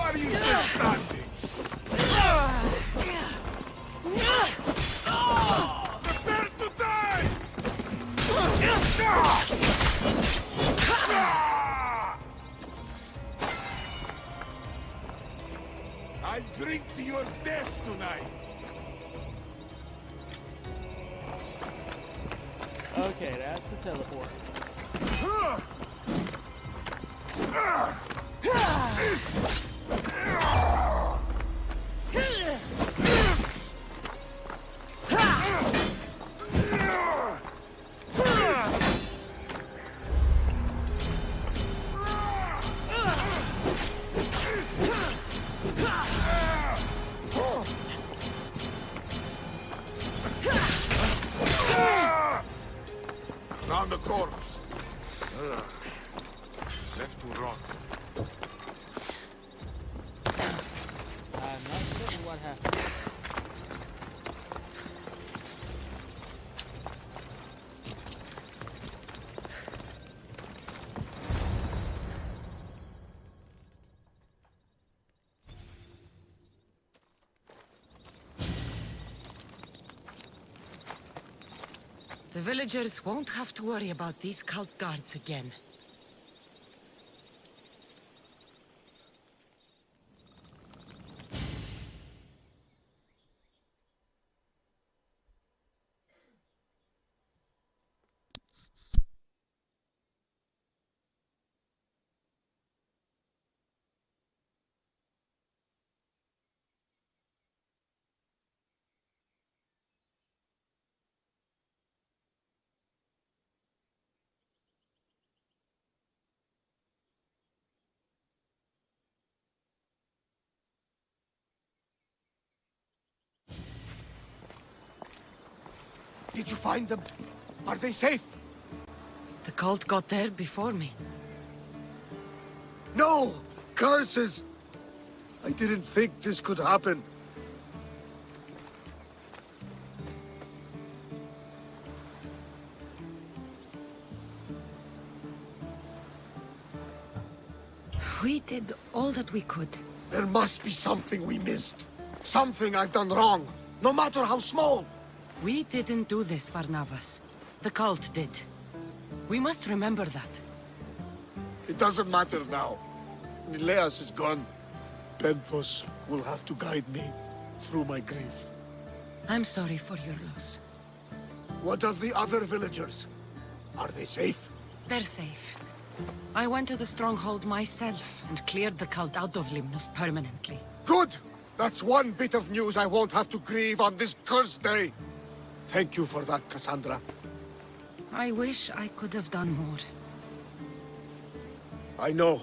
Are you still standing? Prepare to die! I'll drink to your death tonight. Okay, that's a teleport. Round the corpse. Left to rot. I'm not certain what happened. The villagers won't have to worry about these cult guards again. Did you find them? Are they safe? The cult got there before me. No! Curses! I didn't think this could happen. We did all that we could. There must be something we missed. Something I've done wrong, no matter how small. We didn't do this, Varnavas. The cult did. We must remember that. It doesn't matter now. Nileas is gone. Penthos will have to guide me through my grief. I'm sorry for your loss. What of the other villagers? Are they safe? They're safe. I went to the stronghold myself and cleared the cult out of Limnos permanently. Good! That's one bit of news I won't have to grieve on this cursed day. Thank you for that, Kassandra. I wish I could have done more. I know.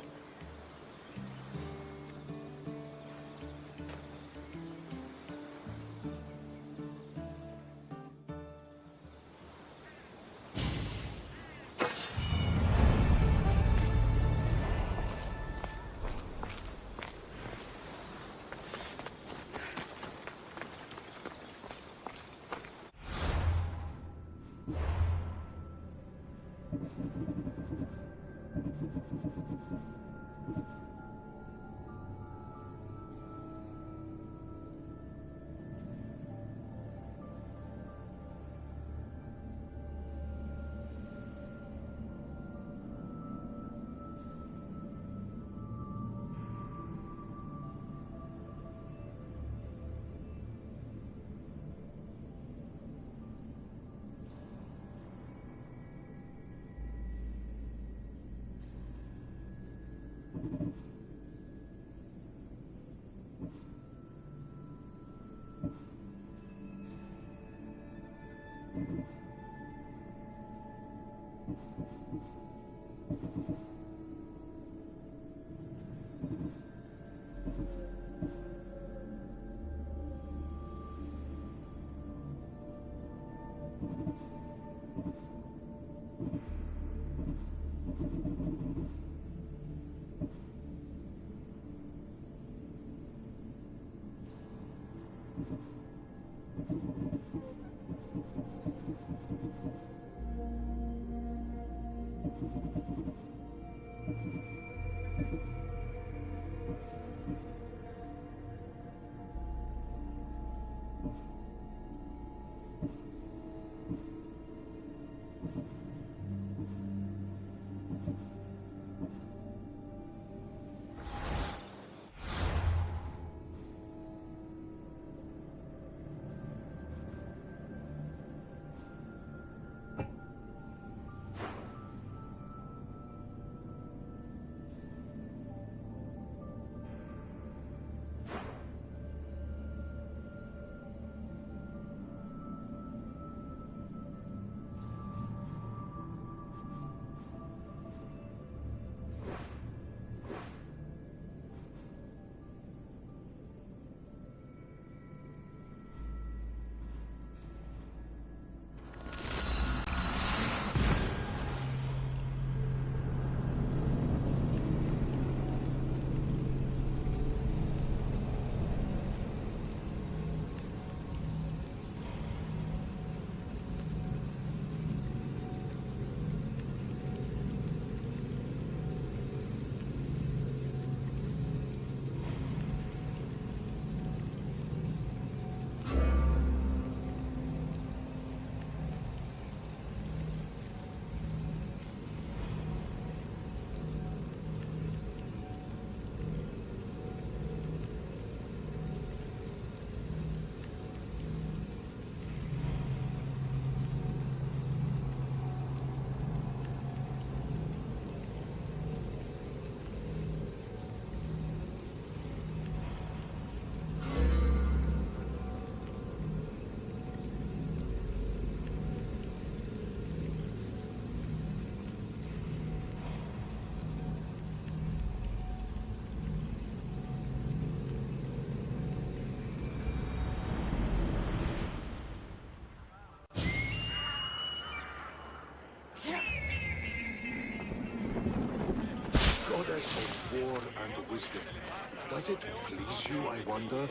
wisdom. Does it please you, I wonder?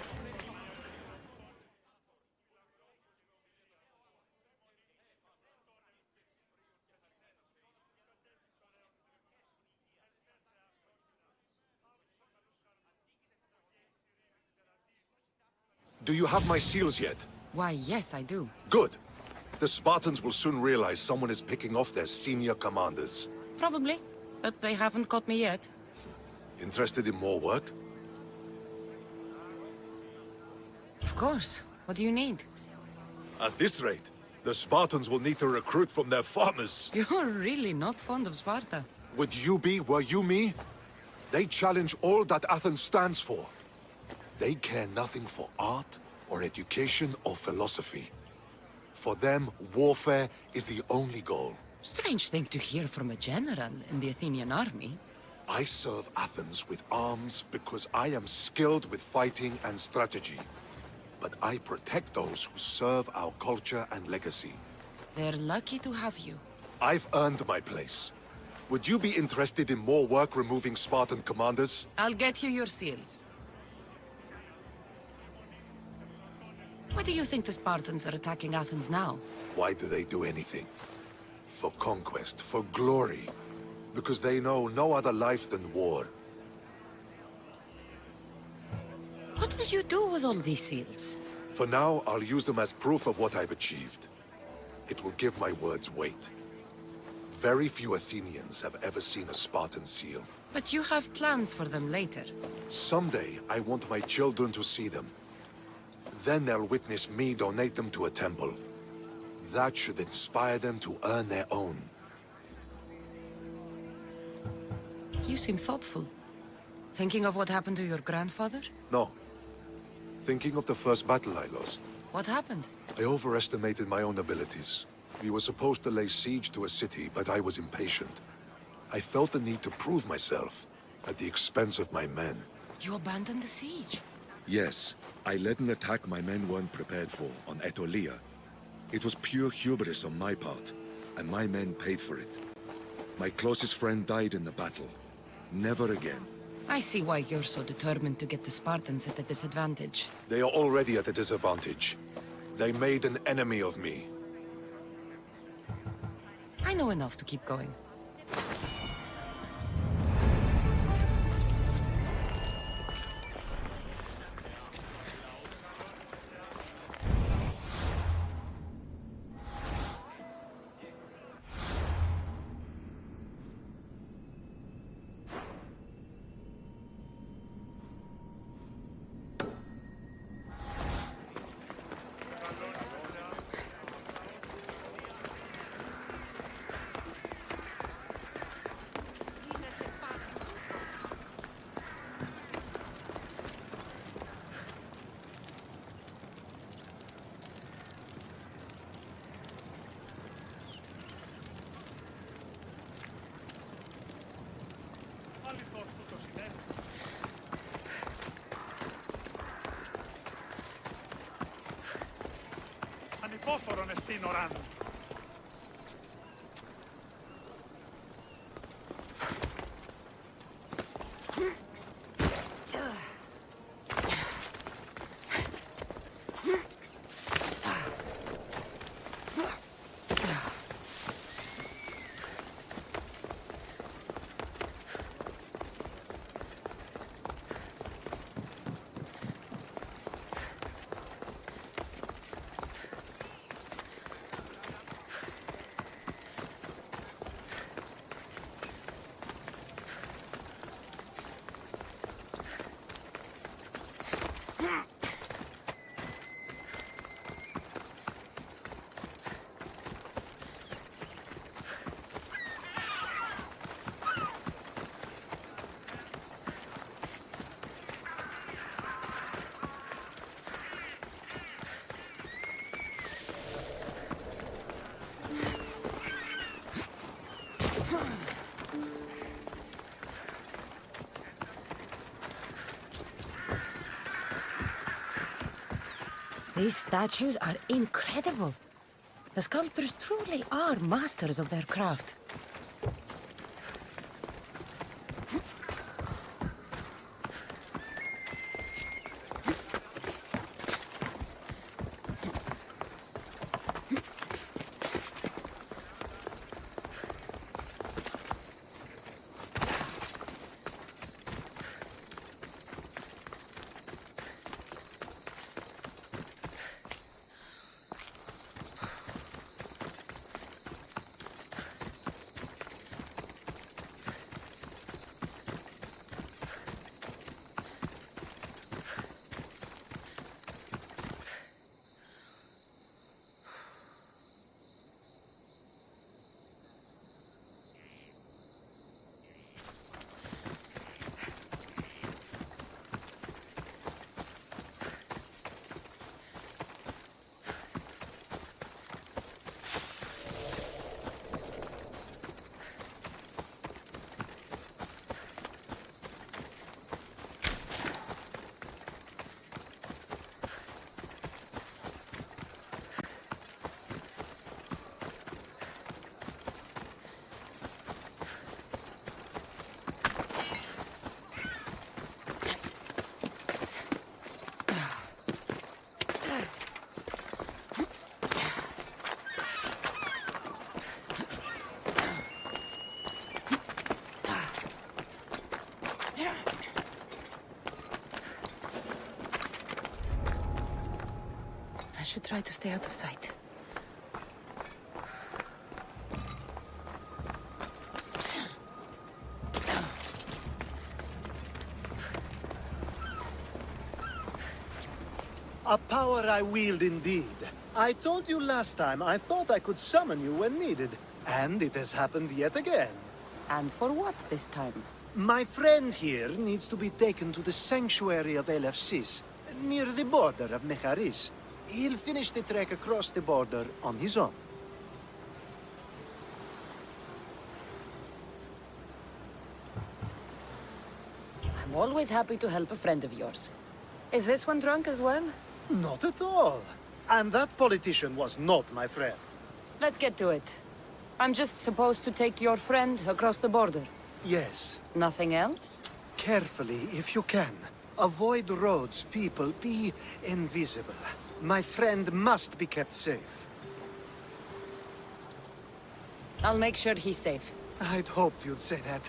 Do you have my seals yet? Why, yes, I do. Good. The Spartans will soon realize someone is picking off their senior commanders. Probably, but they haven't caught me yet. Interested in more work? Of course. What do you need? At this rate, the Spartans will need to recruit from their farmers. You're really not fond of Sparta. Would you be, were you me? They challenge all that Athens stands for. They care nothing for art, or education, or philosophy. For them, warfare is the only goal. Strange thing to hear from a general in the Athenian army. I serve Athens with arms because I am skilled with fighting and strategy. But I protect those who serve our culture and legacy. They're lucky to have you. I've earned my place. Would you be interested in more work removing Spartan commanders? I'll get you your seals. Why do you think the Spartans are attacking Athens now? Why do they do anything? For conquest, for glory. Because they know no other life than war. What will you do with all these seals? For now, I'll use them as proof of what I've achieved. It will give my words weight. Very few Athenians have ever seen a Spartan seal. But you have plans for them later. Someday, I want my children to see them. Then they'll witness me donate them to a temple. That should inspire them to earn their own. You seem thoughtful. Thinking of what happened to your grandfather? No. Thinking of the first battle I lost. What happened? I overestimated my own abilities. We were supposed to lay siege to a city, but I was impatient. I felt the need to prove myself, at the expense of my men. You abandoned the siege? Yes, I led an attack my men weren't prepared for, on Aetolia. It was pure hubris on my part, and my men paid for it. My closest friend died in the battle. Never again. I see why you're so determined to get the Spartans at a disadvantage. They are already at a disadvantage. They made an enemy of me. I know enough to keep going. Ανυπόφορον εστίν οράν. These statues are incredible. The sculptors truly are masters of their craft. should try to stay out of sight. A power I wield indeed. I told you last time I thought I could summon you when needed. And it has happened yet again. And for what this time? My friend here needs to be taken to the sanctuary of Elefsis, near the border of Mecharis. He'll finish the trek across the border on his own. I'm always happy to help a friend of yours. Is this one drunk as well? Not at all. And that politician was not my friend. Let's get to it. I'm just supposed to take your friend across the border. Yes. Nothing else? Carefully, if you can. Avoid roads, people. Be invisible. My friend must be kept safe. I'll make sure he's safe. I'd hoped you'd say that.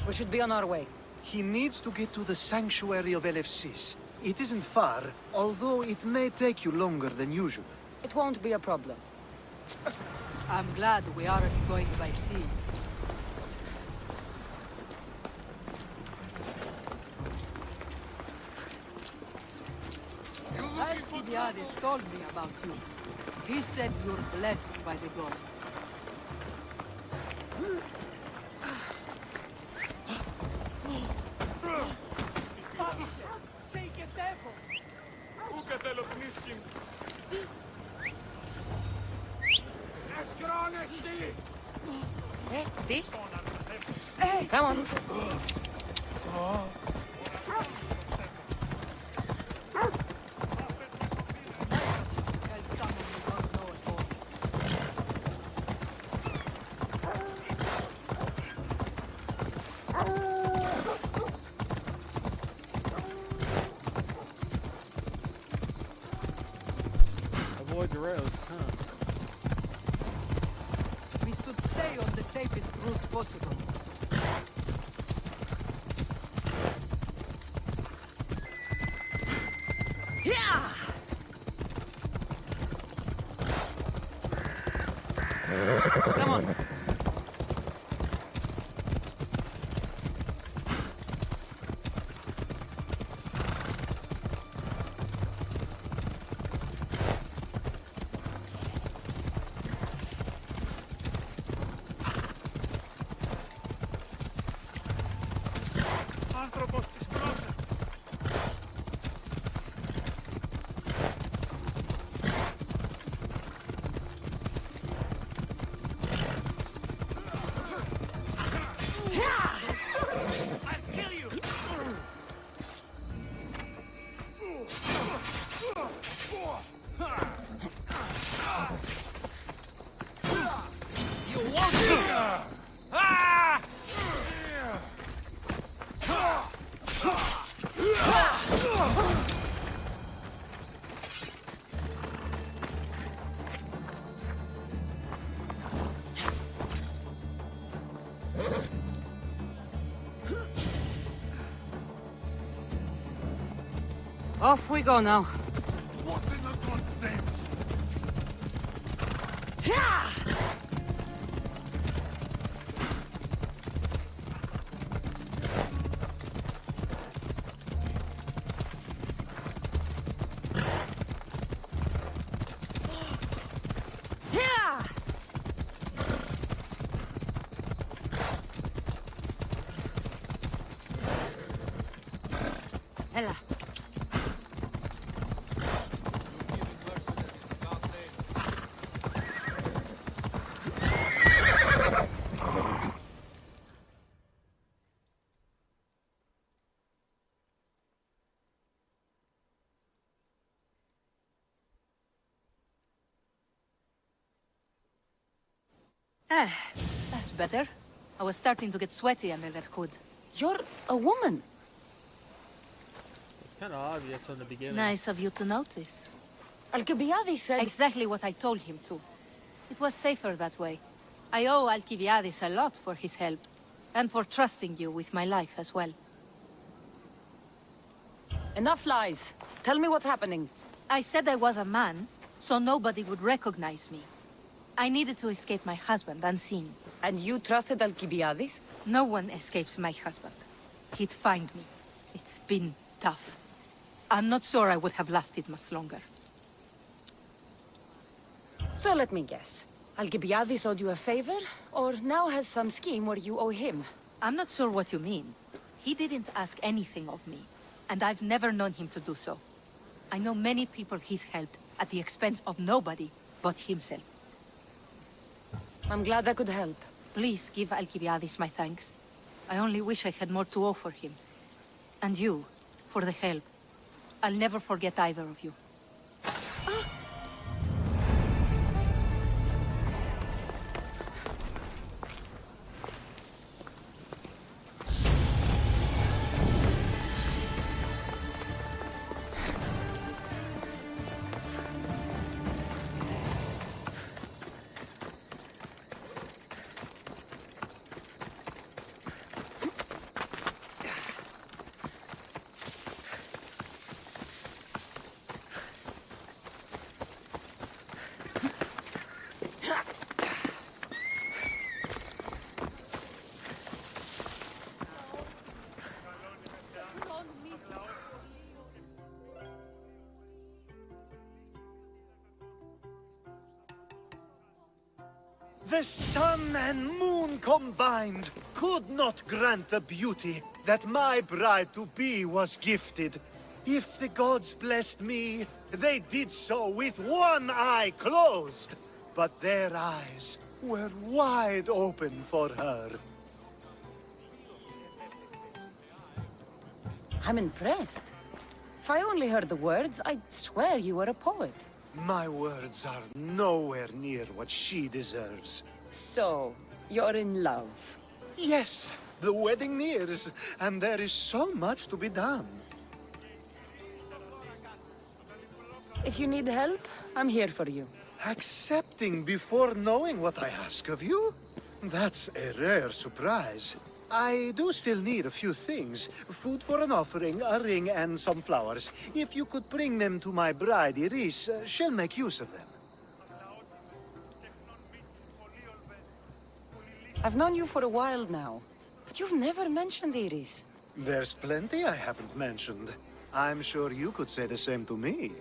We should be on our way. He needs to get to the sanctuary of Elefsis. It isn't far, although it may take you longer than usual. It won't be a problem. I'm glad we aren't going by sea. Alcibiades told me about you. He said you're blessed by the gods. Come on. Avoid the roads, huh? We should stay on the safest route possible. Yeah! Come on. Off we go now. What in the God's names? Hela. That's better. I was starting to get sweaty under that hood. You're a woman. It's kind of obvious from the beginning. Nice of you to notice. Alcibiades said... Exactly what I told him to. It was safer that way. I owe Alcibiades a lot for his help, and for trusting you with my life as well. Enough lies. Tell me what's happening. I said I was a man, so nobody would recognize me. I needed to escape my husband unseen. And you trusted Alcibiades? No one escapes my husband. He'd find me. It's been tough. I'm not sure I would have lasted much longer. So let me guess. Alcibiades owed you a favor, or now has some scheme where you owe him? I'm not sure what you mean. He didn't ask anything of me, and I've never known him to do so. I know many people he's helped at the expense of nobody but himself. I'm glad I could help. Please give Alcibiades my thanks. I only wish I had more to offer him. And you, for the help. I'll never forget either of you. The sun and moon combined could not grant the beauty that my bride-to-be was gifted. If the gods blessed me, they did so with one eye closed. But their eyes were wide open for her. I'm impressed. If I only heard the words, I'd swear you were a poet. My words are nowhere near what she deserves. So, you're in love. Yes, the wedding nears, and there is so much to be done. If you need help, I'm here for you. Accepting before knowing what I ask of you? That's a rare surprise. I do still need a few things. Food for an offering, a ring, and some flowers. If you could bring them to my bride, Iris, she'll make use of them. I've known you for a while now, but you've never mentioned Iris. There's plenty I haven't mentioned. I'm sure you could say the same to me.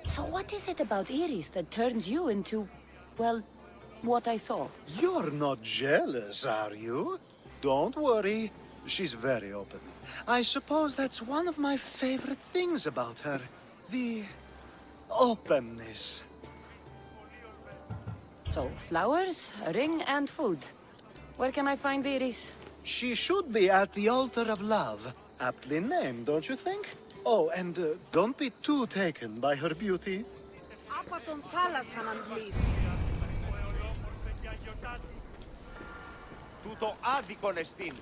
So what is it about Iris that turns you into, well, what I saw? You're not jealous, are you? Don't worry. She's very open. I suppose that's one of my favorite things about her. The openness. So, flowers, a ring, and food. Where can I find Iris? She should be at the altar of love. Aptly named, don't you think? Oh, and don't be too taken by her beauty. Apa ton θάλασσαν αντλείς. Τούτο άδικον εστίν.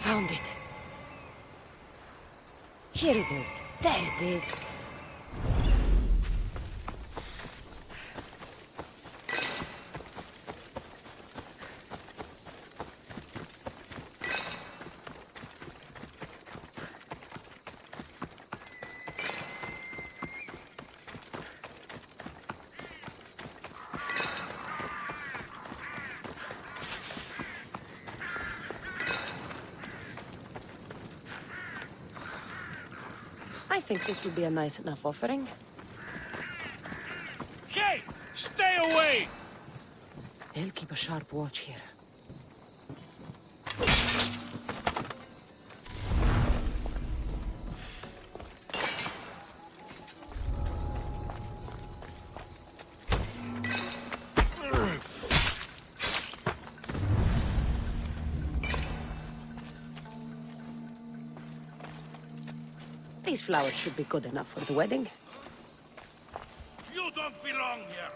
Found it. Here it is. There it is. I think this would be a nice enough offering. Hey! Stay away! They'll keep a sharp watch here. These flowers should be good enough for the wedding. You don't belong here!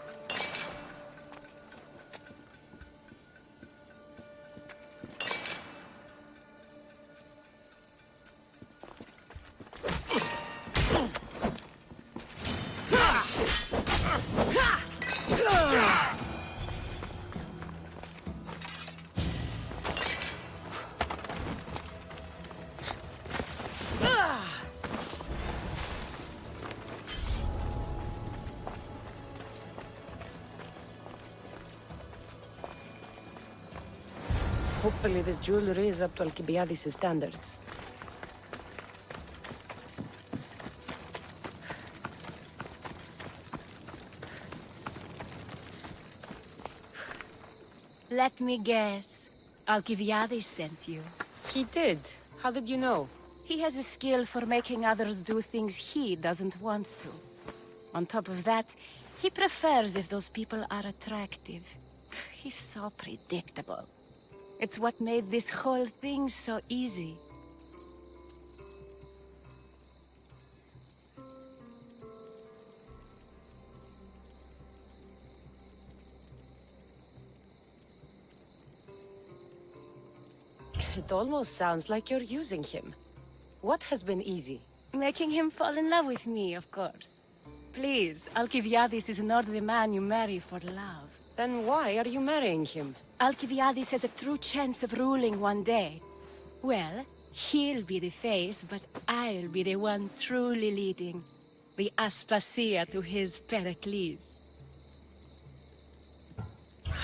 Hopefully this jewelry is up to Alcibiades' standards. Let me guess. Alcibiades sent you. He did. How did you know? He has a skill for making others do things he doesn't want to. On top of that, he prefers if those people are attractive. He's so predictable. It's what made this whole thing so easy. It almost sounds like you're using him. What has been easy? Making him fall in love with me, of course. Please, Alcibiades is not the man you marry for love. Then why are you marrying him? Alcibiades has a true chance of ruling one day. Well, he'll be the face, but I'll be the one truly leading. The Aspasia to his Pericles.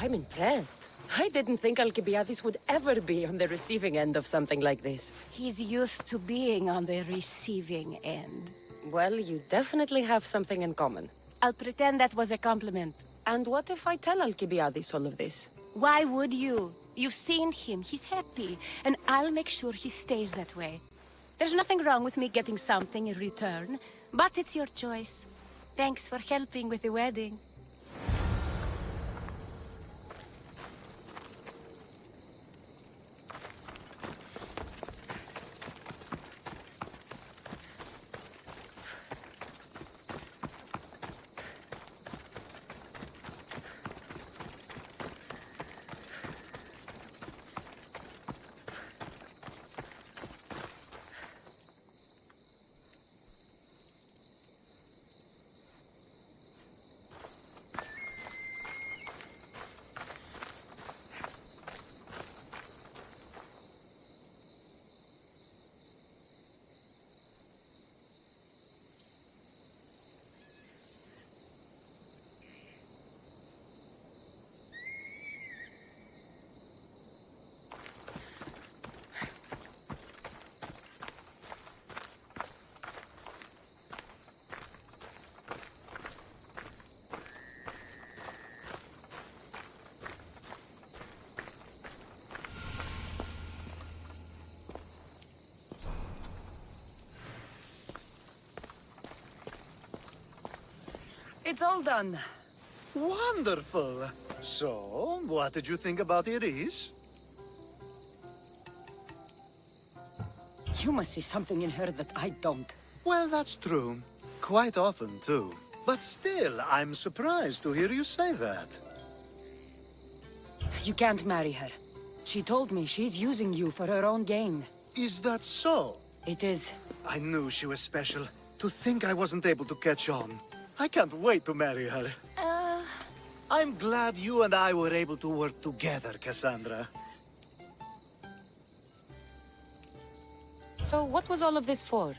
I'm impressed. I didn't think Alcibiades would ever be on the receiving end of something like this. He's used to being on the receiving end. Well, you definitely have something in common. I'll pretend that was a compliment. And what if I tell Alcibiades all of this? Why would you? You've seen him, he's happy, and I'll make sure he stays that way. There's nothing wrong with me getting something in return, but it's your choice. Thanks for helping with the wedding. It's all done. Wonderful. So, what did you think about Iris? You must see something in her that I don't. Well, that's true. Quite often, too. But still, I'm surprised to hear you say that. You can't marry her. She told me she's using you for her own gain. Is that so? It is. I knew she was special. To think I wasn't able to catch on. I can't wait to marry her. I'm glad you and I were able to work together, Kassandra. So what was all of this for?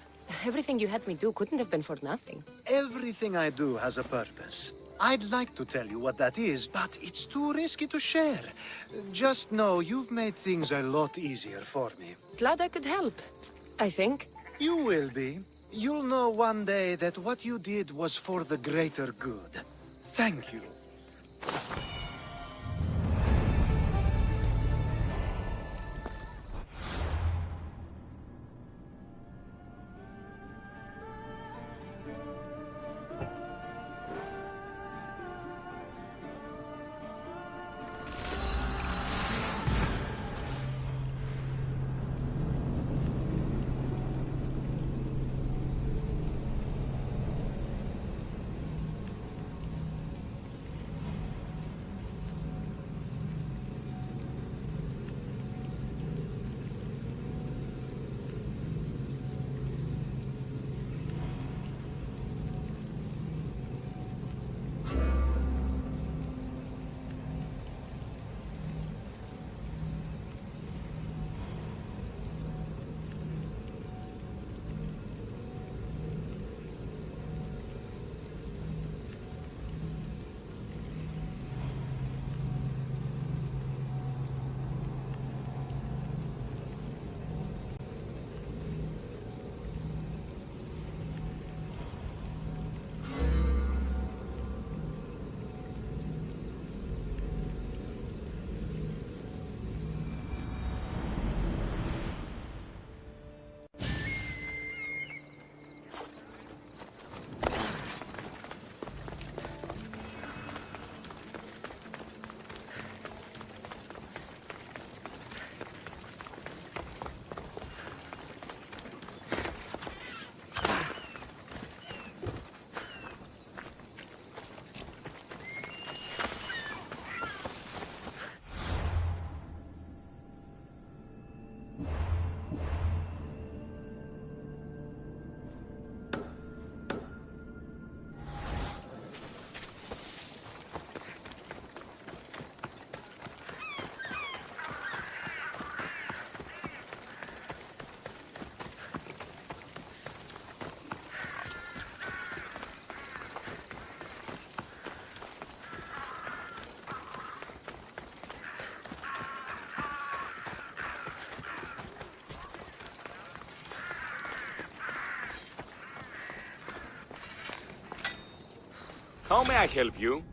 Everything you had me do couldn't have been for nothing. Everything I do has a purpose. I'd like to tell you what that is, but it's too risky to share. Just know you've made things a lot easier for me. Glad I could help, I think. You will be. You'll know one day that what you did was for the greater good. Thank you. How may I help you?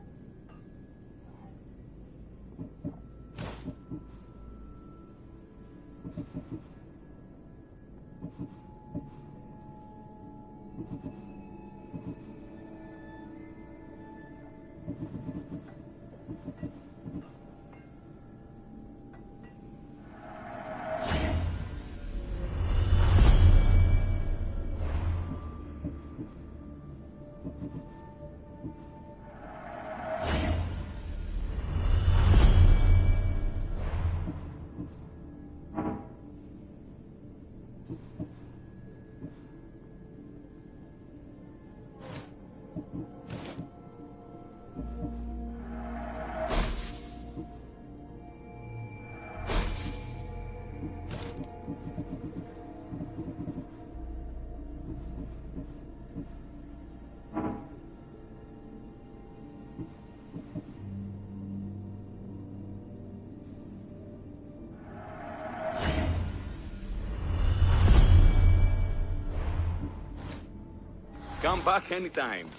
Come back anytime.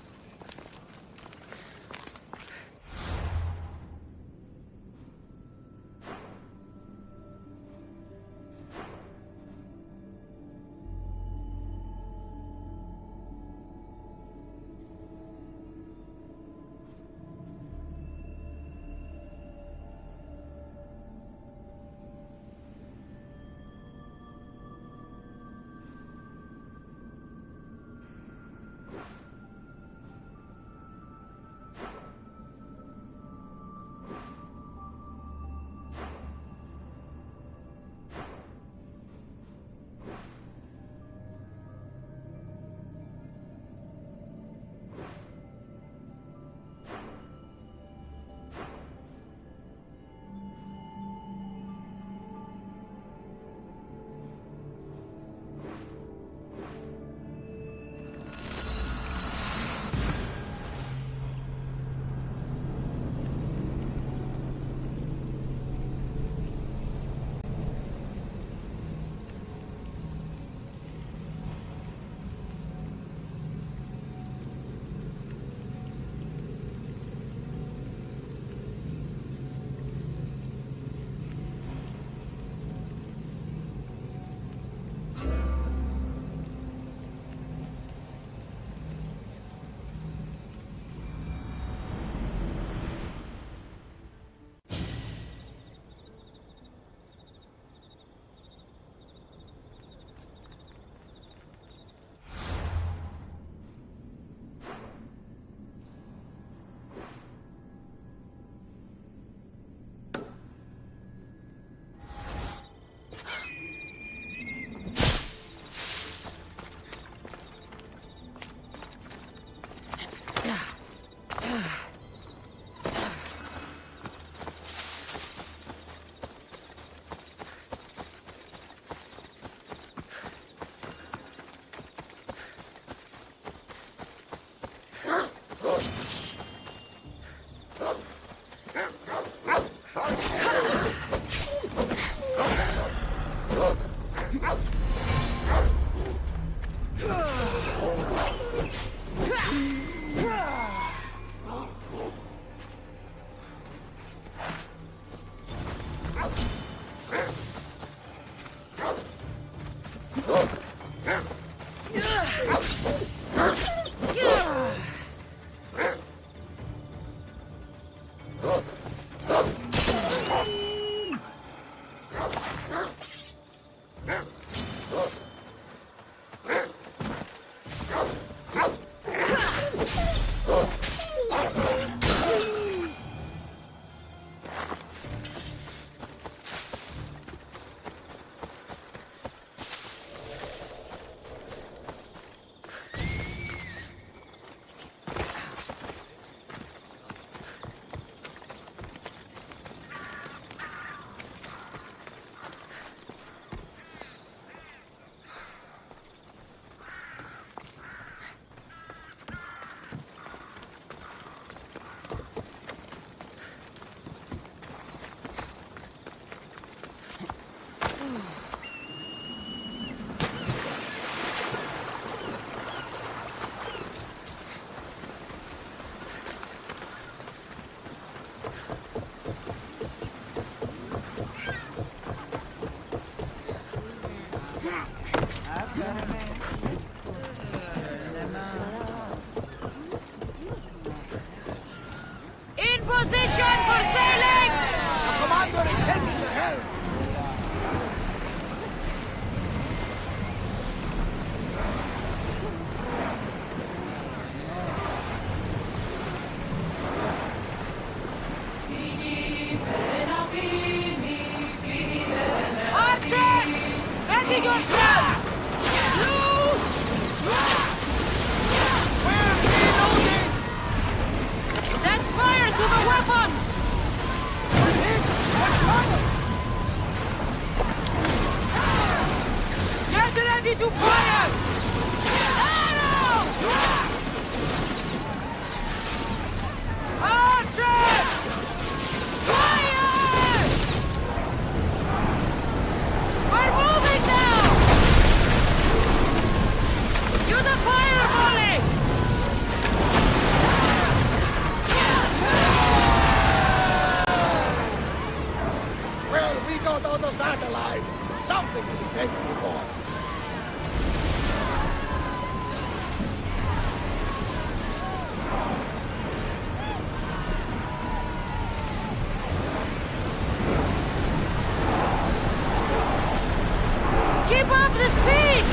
In position for sailing! The commander is taking the helm! Archers! Ready yourselves! Loose! We're reloading! Set fire to the weapons! Get ready to fire! Arrows! Archers! Fire! We're moving now! Use the fire volley! Well, we got out of that alive. Something to be thankful for. Keep up the speed!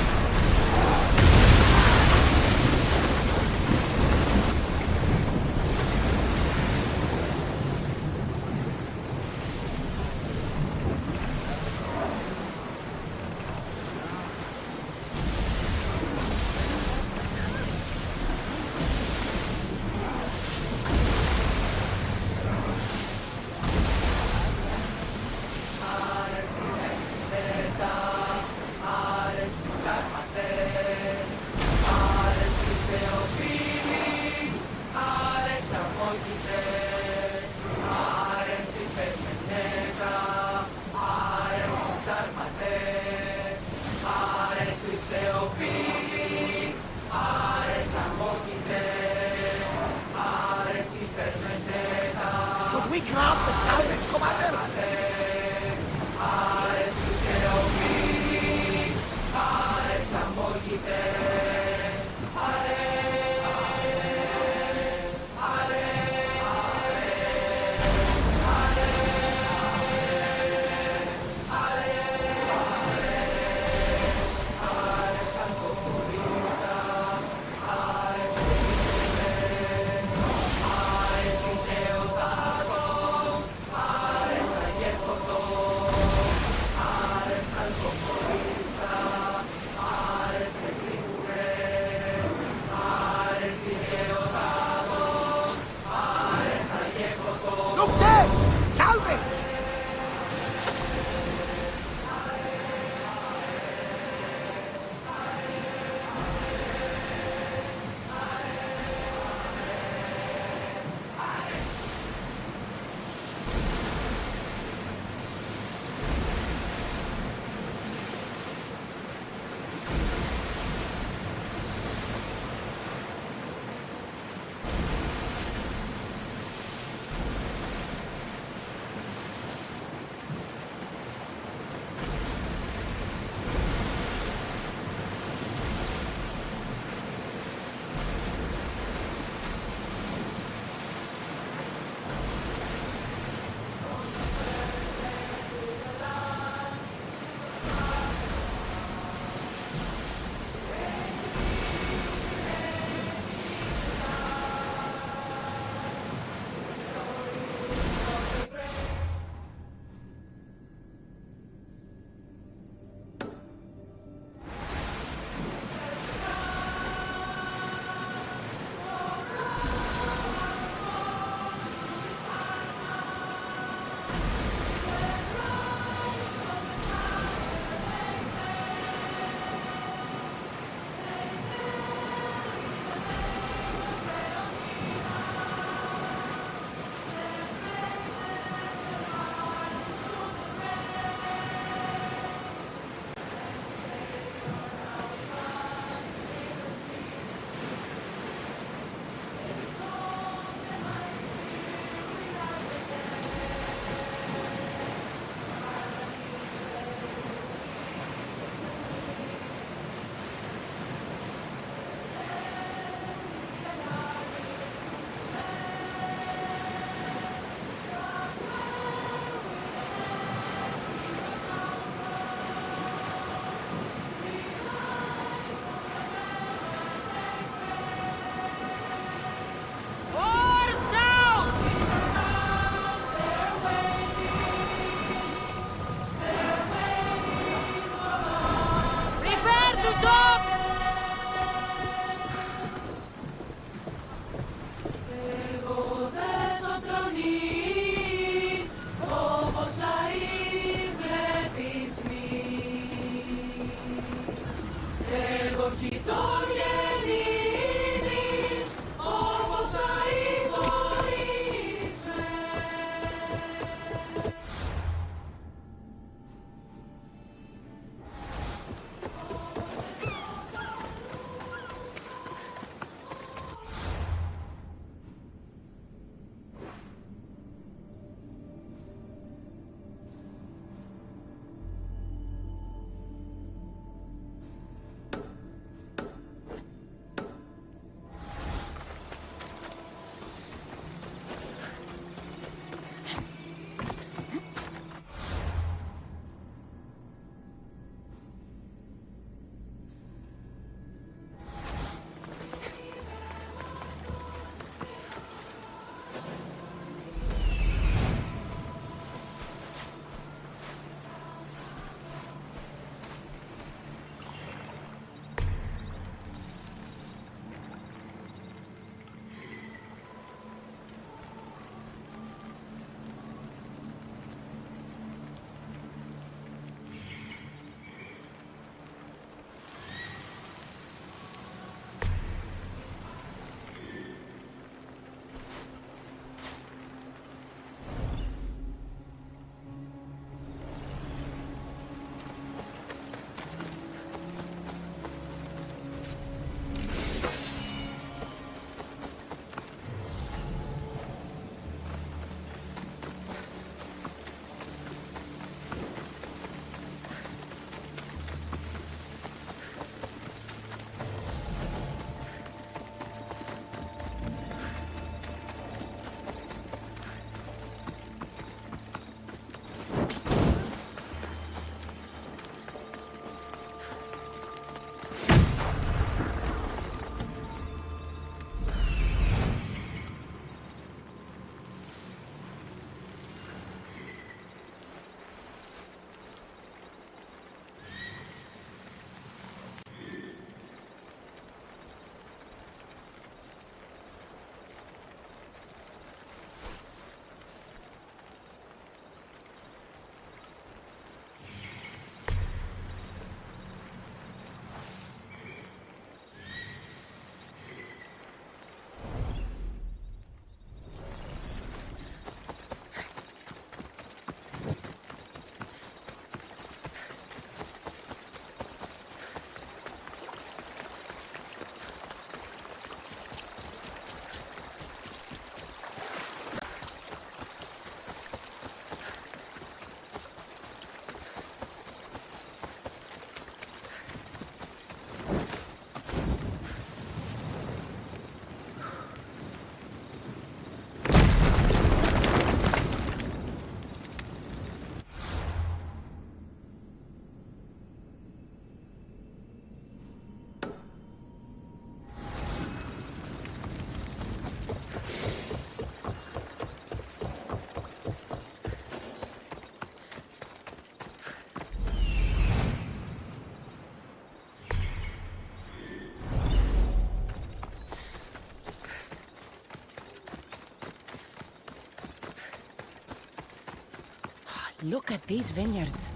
Look at these vineyards.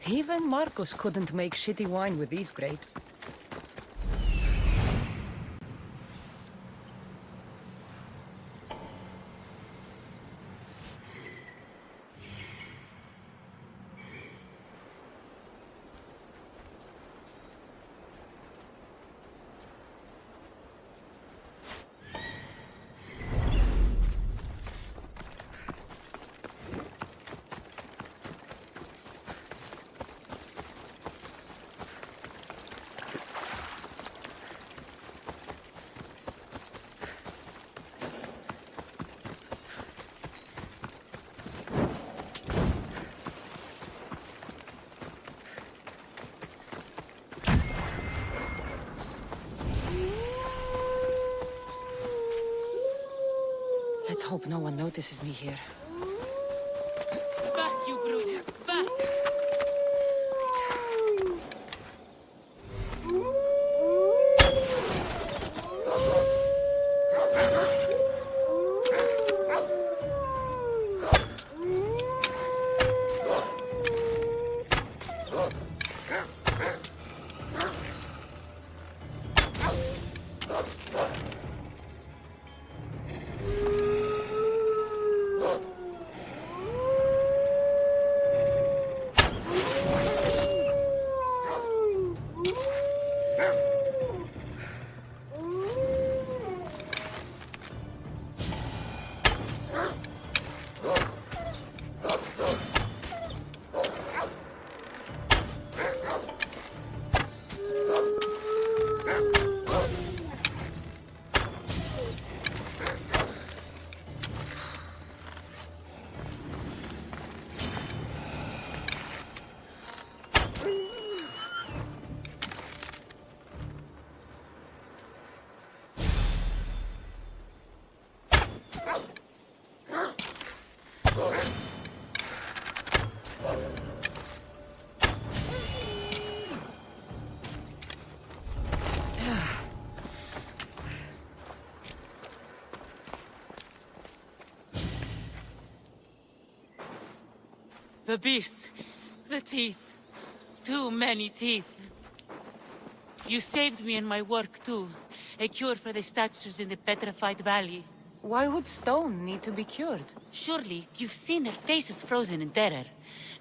Even Marcos couldn't make shitty wine with these grapes. Let's hope no one notices me here. Back, you brutes! Back! The beasts. The teeth. Too many teeth. You saved me in my work, too. A cure for the statues in the petrified valley. Why would stone need to be cured? Surely, you've seen their faces frozen in terror.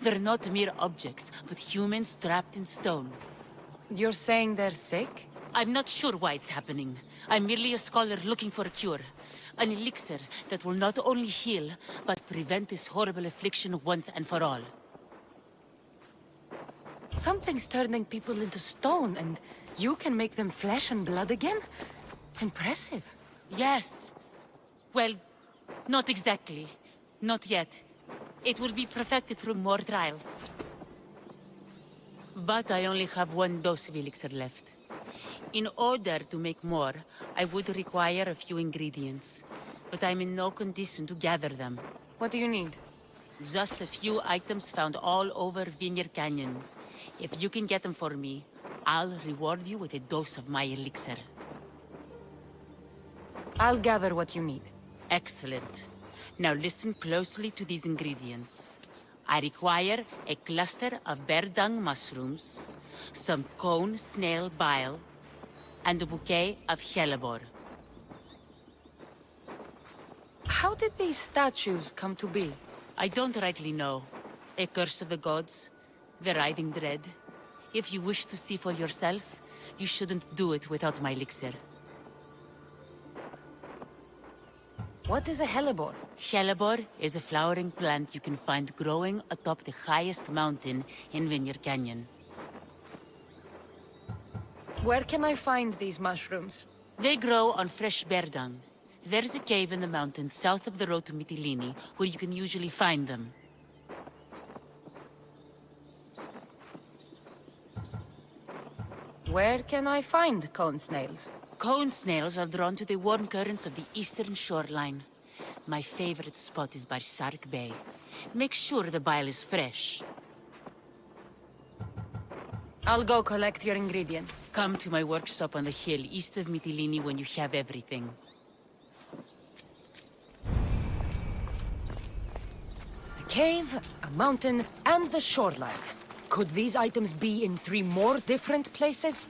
They're not mere objects, but humans trapped in stone. You're saying they're sick? I'm not sure why it's happening. I'm merely a scholar looking for a cure. An elixir that will not only heal, but prevent this horrible affliction once and for all. Something's turning people into stone, and you can make them flesh and blood again? Impressive. Yes. Well, not exactly. Not yet. It will be perfected through more trials. But I only have one dose of elixir left. In order to make more, I would require a few ingredients. But I'm in no condition to gather them. What do you need? Just a few items found all over Vineyard Canyon. If you can get them for me, I'll reward you with a dose of my elixir. I'll gather what you need. Excellent. Now listen closely to these ingredients. I require a cluster of bear dung mushrooms, some cone snail bile, and a bouquet of hellebore. How did these statues come to be? I don't rightly know. A curse of the gods, the writhing dread. If you wish to see for yourself, you shouldn't do it without my elixir. What is a hellebore? Hellebore is a flowering plant you can find growing atop the highest mountain in Vineyard Canyon. Where can I find these mushrooms? They grow on fresh bear dung. There's a cave in the mountains south of the road to Mytilene where you can usually find them. Where can I find cone snails? Cone snails are drawn to the warm currents of the eastern shoreline. My favorite spot is by Sark Bay. Make sure the bile is fresh. I'll go collect your ingredients. Come to my workshop on the hill east of Mytilene when you have everything. A cave, a mountain, and the shoreline. Could these items be in 3 more different places?